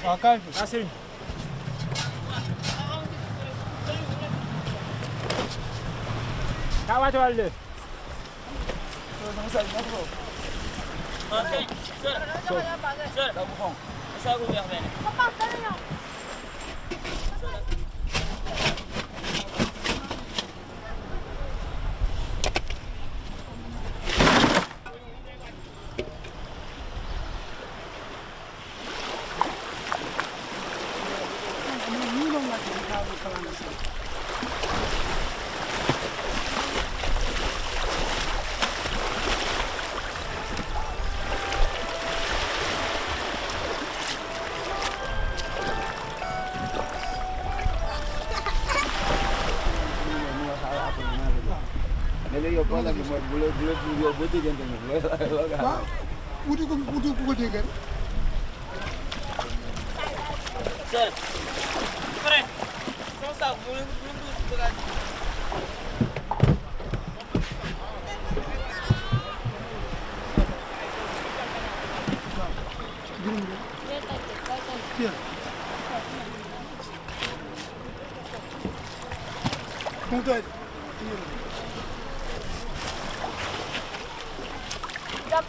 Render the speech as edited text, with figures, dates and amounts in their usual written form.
Hakan, Nasir. Kak wàcc wàll. Ok, sër. Sër. Saako weex benn. léegi yow problème bi mooy bu la yow boo déggante moom loolu la. waaw wuti ku ko déggal. Sër. Frère. Sama saako bu leen dugg si bagage. Jàpp